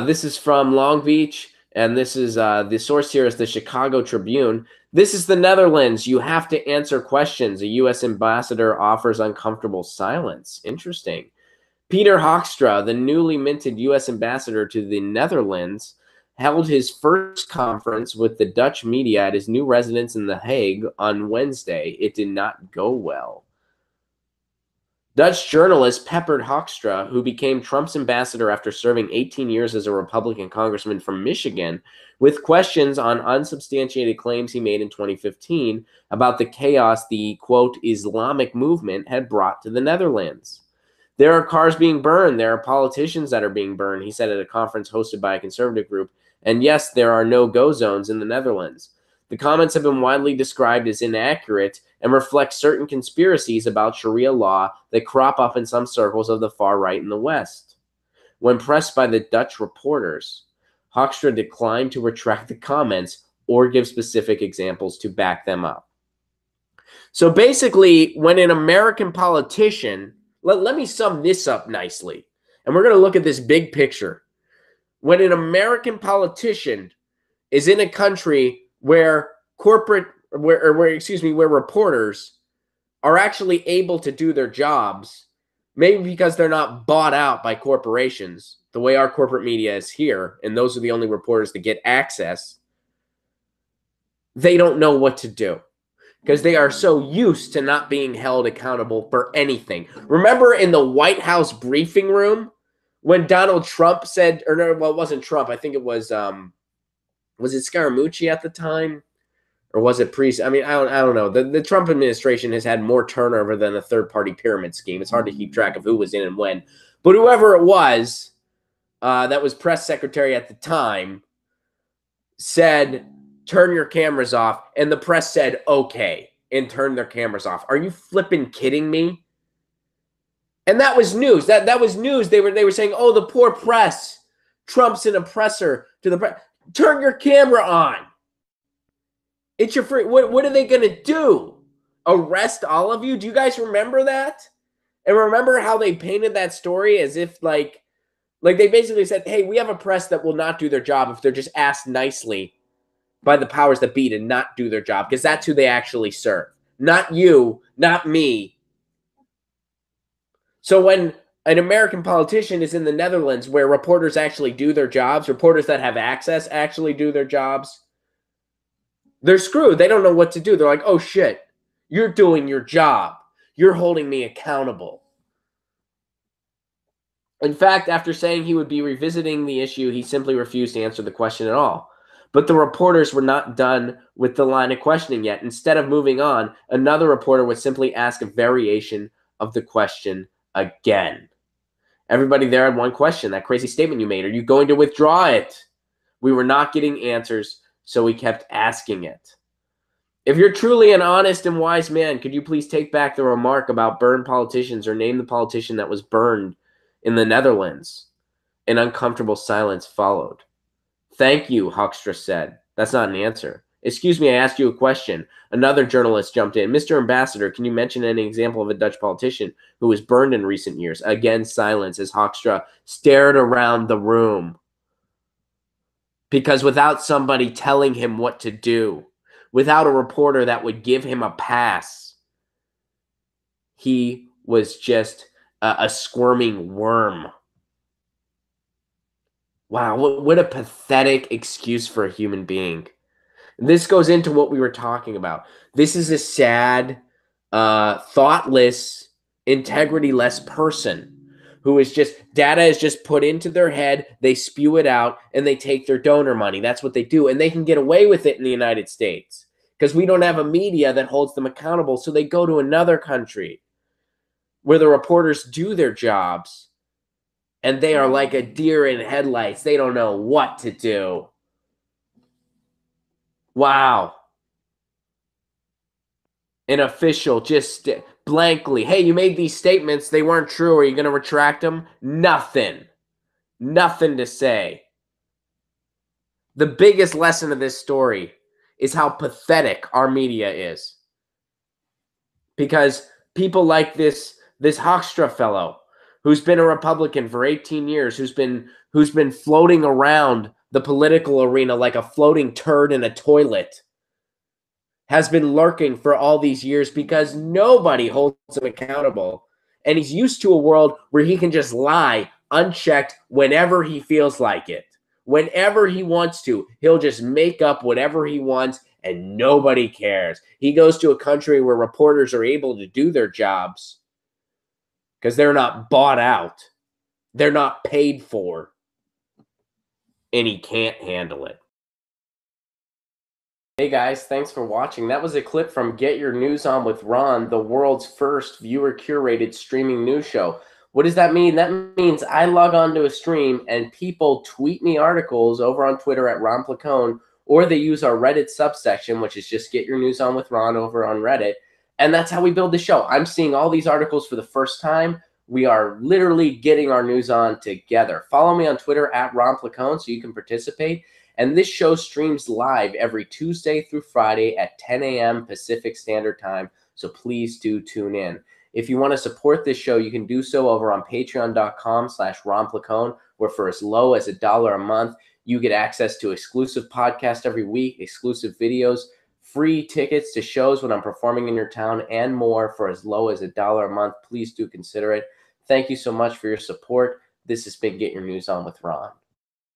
This is from Long Beach, and this is the source here is the Chicago Tribune. This is the Netherlands. You have to answer questions. A U.S. ambassador offers uncomfortable silence. Interesting. Peter Hoekstra, the newly minted U.S. ambassador to the Netherlands, held his first conference with the Dutch media at his new residence in The Hague on Wednesday. It did not go well. Dutch journalist Peter Hoekstra, who became Trump's ambassador after serving 18 years as a Republican congressman from Michigan, with questions on unsubstantiated claims he made in 2015 about the chaos the, quote, Islamic movement had brought to the Netherlands. There are cars being burned. There are politicians that are being burned, he said at a conference hosted by a conservative group. And yes, there are no-go zones in the Netherlands. The comments have been widely described as inaccurate and reflect certain conspiracies about Sharia law that crop up in some circles of the far right in the West. When pressed by the Dutch reporters, Hoekstra declined to retract the comments or give specific examples to back them up. So basically, when an American politician, let me sum this up nicely, and we're going to look at this big picture. When an American politician is in a country where where reporters are actually able to do their jobs, maybe because they're not bought out by corporations, the way our corporate media is here, and those are the only reporters that get access, they don't know what to do because they are so used to not being held accountable for anything. Remember in the White House briefing room when Donald Trump said, or no, well, it wasn't Trump. I think it was it Scaramucci at the time? Or was it Priest? I mean, I don't know. The Trump administration has had more turnover than a third-party pyramid scheme. It's hard to keep track of who was in and when. But whoever it was that was press secretary at the time said, turn your cameras off. And the press said, okay, and turned their cameras off. Are you flipping kidding me? And that was news. That was news. They were saying, oh, the poor press. Trump's an oppressor to the press. Turn your camera on. It's your free. What are they going to do? Arrest all of you? Do you guys remember that? And remember how they painted that story as if like they basically said, hey, we have a press that will not do their job if they're just asked nicely by the powers that be to not do their job, because that's who they actually serve. Not you, not me. So when an American politician is in the Netherlands where reporters actually do their jobs, reporters that have access actually do their jobs, they're screwed. They don't know what to do. They're like, oh, shit, you're doing your job. You're holding me accountable. In fact, after saying he would be revisiting the issue, he simply refused to answer the question at all. But the reporters were not done with the line of questioning yet. Instead of moving on, another reporter would simply ask a variation of the question again. Everybody there had one question. That crazy statement you made. Are you going to withdraw it? We were not getting answers. So we kept asking it. If you're truly an honest and wise man, could you please take back the remark about burned politicians or name the politician that was burned in the Netherlands? An uncomfortable silence followed. Thank you, Hoekstra said. That's not an answer. Excuse me, I asked you a question. Another journalist jumped in. Mr. Ambassador, can you mention any example of a Dutch politician who was burned in recent years? Again, silence as Hoekstra stared around the room. Because without somebody telling him what to do, without a reporter that would give him a pass, he was just a squirming worm. Wow, what a pathetic excuse for a human being. This goes into what we were talking about. This is a sad, thoughtless, integrity-less person who is just, data is just put into their head, they spew it out, and they take their donor money. That's what they do. And they can get away with it in the United States because we don't have a media that holds them accountable. So they go to another country where the reporters do their jobs, and they are like a deer in headlights. They don't know what to do. Wow. An official just blankly, hey, you made these statements, they weren't true. Are you going to retract them? Nothing. Nothing to say. The biggest lesson of this story is how pathetic our media is. Because people like this Hoekstra fellow, who's been a Republican for 18 years, who's been floating around the political arena like a floating turd in a toilet, has been lurking for all these years because nobody holds him accountable. And he's used to a world where he can just lie unchecked whenever he feels like it. Whenever he wants to, he'll just make up whatever he wants and nobody cares. He goes to a country where reporters are able to do their jobs because they're not bought out. They're not paid for. And he can't handle it. Hey guys, thanks for watching. That was a clip from Get Your News On with Ron, the world's first viewer-curated streaming news show. What does that mean? That means I log on to a stream and people tweet me articles over on Twitter at Ron Placone, or they use our Reddit subsection, which is just Get Your News On with Ron over on Reddit. And that's how we build the show. I'm seeing all these articles for the first time. We are literally getting our news on together. Follow me on Twitter at Ron Placone so you can participate. And this show streams live every Tuesday through Friday at 10 a.m. Pacific Standard Time, so please do tune in. If you want to support this show, you can do so over on patreon.com/Ron Placone, where for as low as $1 a month, you get access to exclusive podcasts every week, exclusive videos, free tickets to shows when I'm performing in your town, and more for as low as $1 a month. Please do consider it. Thank you so much for your support. This has been Get Your News On with Ron.